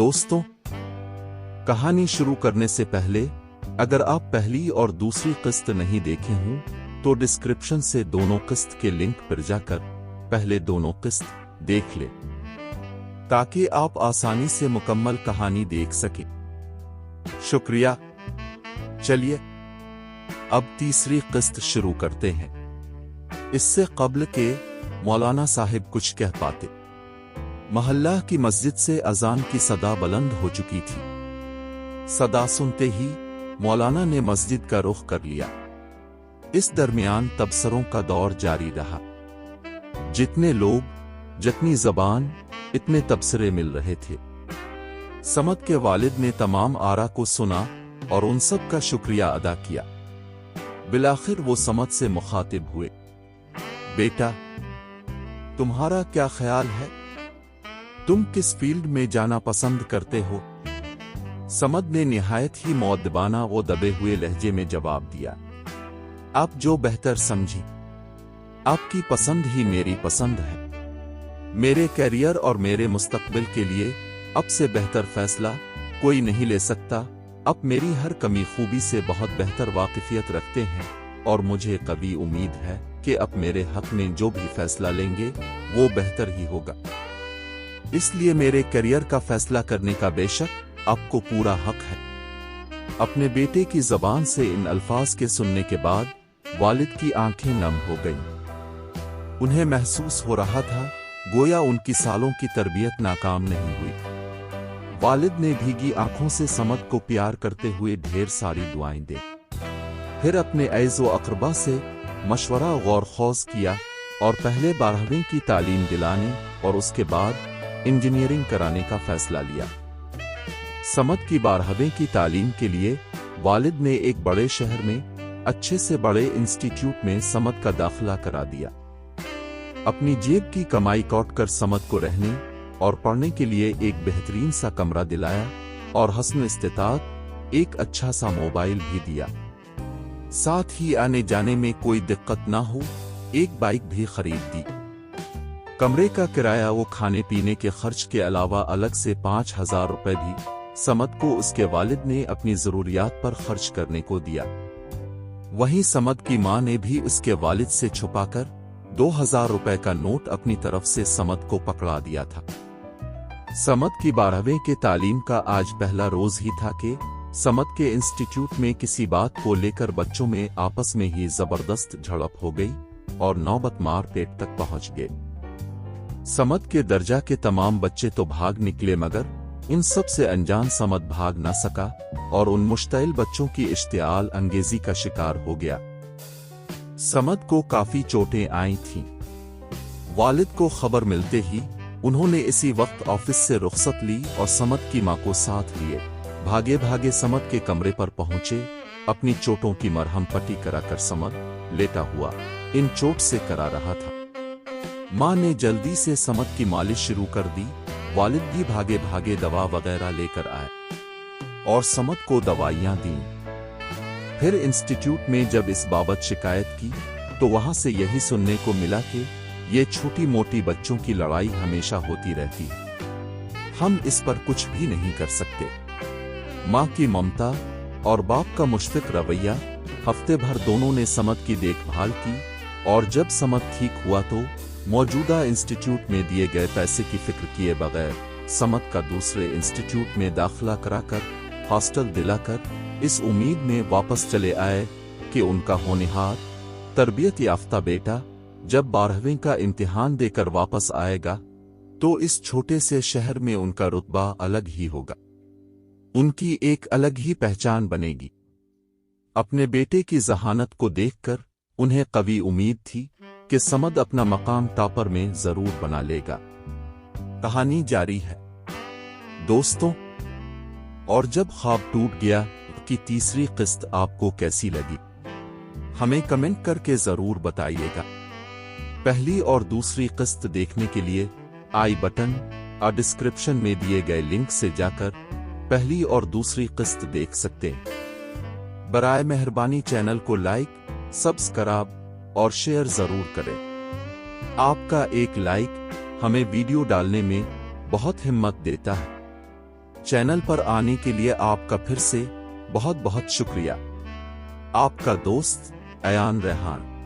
दोस्तों, कहानी शुरू करने से पहले अगर आप पहली और दूसरी किस्त नहीं देखे हों तो डिस्क्रिप्शन से दोनों किस्त के लिंक पर जाकर पहले दोनों किस्त देख लें ताकि आप आसानी से मुकम्मल कहानी देख सकें। शुक्रिया। चलिए अब तीसरी किस्त शुरू करते हैं। इससे कब्ल के मौलाना साहिब कुछ कह पाते। मोहल्ला की मस्जिद से अजान की सदा बुलंद हो चुकी थी। सदा सुनते ही मौलाना ने मस्जिद का रुख कर लिया। इस दरमियान तबसरों का दौर जारी रहा। जितने लोग, जितनी जबान, इतने तबसरे मिल रहे थे। समद के वालिद ने तमाम आरा को सुना और उन सब का शुक्रिया अदा किया। बिलाखिर वो समद से मुखातिब हुए। बेटा, तुम्हारा क्या ख्याल है? तुम किस फील्ड में जाना पसंद करते हो? समद ने निहायत ही मुअद्दबाना वो दबे हुए लहजे में जवाब दिया। आप जो बेहतर समझी। आपकी पसंद ही मेरी पसंद है। मेरे कैरियर और मेरे मुस्तकबिल के लिए अब से बेहतर फैसला कोई नहीं ले सकता। अब मेरी हर कमी खूबी से बहुत बेहतर वाकिफियत रखते हैं और मुझे कभी उम्मीद है कि अब मेरे हक में जो भी फैसला लेंगे वो बेहतर ही होगा। इसलिए मेरे करियर का फैसला करने का बेशक आपको पूरा हक है। अपने बेटे की जबान से इन अल्फाज के सुनने के बाद वालिद की आंखें नम हो गईं। उन्हें महसूस हो रहा था गोया उनकी सालों की तरबियत नाकाम नहीं हुई। वालिद ने भीगी आंखों से समद को प्यार करते हुए ढेर सारी दुआएं दी। फिर अपने ऐज़ो अक़रबा से मशवरा गौर खौज किया और पहले 12वीं की तालीम दिलाने और उसके बाद इंजीनियरिंग कराने का फैसला लिया। समद की 12वीं की तालीम के लिए वालिद ने एक बड़े शहर में अच्छे से बड़े इंस्टीट्यूट में समद का दाखिला करा दिया। अपनी जेब की कमाई काट कर समद को रहने और पढ़ने के लिए एक बेहतरीन सा कमरा दिलाया और हसन इस्तिताअत एक अच्छा सा मोबाइल भी दिया। साथ ही आने जाने में कोई दिक्कत ना हो एक बाइक भी खरीद दी। कमरे का किराया वो खाने पीने के खर्च के अलावा अलग से 5,000 रुपए भी समद को उसके वालिद ने अपनी जरूरियात पर खर्च करने को दिया। वहीं समद की मां ने भी उसके वालिद से छुपाकर 2,000 रुपए का नोट अपनी तरफ से समद को पकड़ा दिया था। समद की 12वीं के तालीम का आज पहला रोज ही था कि समद के इंस्टीट्यूट में किसी बात को लेकर बच्चों में आपस में ही जबरदस्त झड़प हो गई और नौबत मार पेट तक पहुंच गए। समद के दर्जा के तमाम बच्चे तो भाग निकले मगर इन सब से अनजान समद भाग न सका और उन मुश्तइल बच्चों की इश्तियाल अंगेजी का शिकार हो गया। समद को काफी चोटें आई थीं। वालिद को खबर मिलते ही उन्होंने इसी वक्त ऑफिस से रुखसत ली और समद की मां को साथ लिए भागे भागे समद के कमरे पर पहुंचे। अपनी चोटों की मरहम पट्टी कराकर समद लेटा हुआ इन चोट से करा रहा था। मां ने जल्दी से समद की मालिश शुरू कर दी। वालिद भी भागे भागे दवा वगैरह लेकर आए और समद को दवाइयां दी। फिर इंस्टीट्यूट में जब इस बाबत शिकायत की तो वहां से यही सुनने को मिला कि ये छोटी मोटी बच्चों की लड़ाई हमेशा होती रहती है, हम इस पर कुछ भी नहीं कर सकते। मां की ममता और बाप का मुश्फिक रवैया। हफ्ते भर दोनों ने समद की देखभाल की और जब समद ठीक हुआ तो मौजूदा इंस्टीट्यूट में दिए गए पैसे की फिक्र किए बगैर समद का दूसरे इंस्टीट्यूट में दाखिला कराकर हॉस्टल दिलाकर इस उम्मीद में वापस चले आए कि उनका होनहार तरबियत याफ्ता बेटा जब 12वीं का इम्तिहान देकर वापस आएगा तो इस छोटे से शहर में उनका रुतबा अलग ही होगा। उनकी एक अलग ही पहचान बनेगी। अपने बेटे की जहानत को देखकर उन्हें कवी उम्मीद थी कि समद अपना मकाम टॉपर में जरूर बना लेगा। कहानी जारी है दोस्तों। और जब ख्वाब टूट गया की तीसरी किस्त आपको कैसी लगी हमें कमेंट करके जरूर बताइएगा। पहली और दूसरी किस्त देखने के लिए आई बटन और डिस्क्रिप्शन में दिए गए लिंक से जाकर पहली और दूसरी किस्त देख सकते हैं। बराए मेहरबानी चैनल को लाइक, सब्सक्राइब और शेयर जरूर करें। आपका एक लाइक हमें वीडियो डालने में बहुत हिम्मत देता है। चैनल पर आने के लिए आपका फिर से बहुत बहुत शुक्रिया। आपका दोस्त अयान रेहान।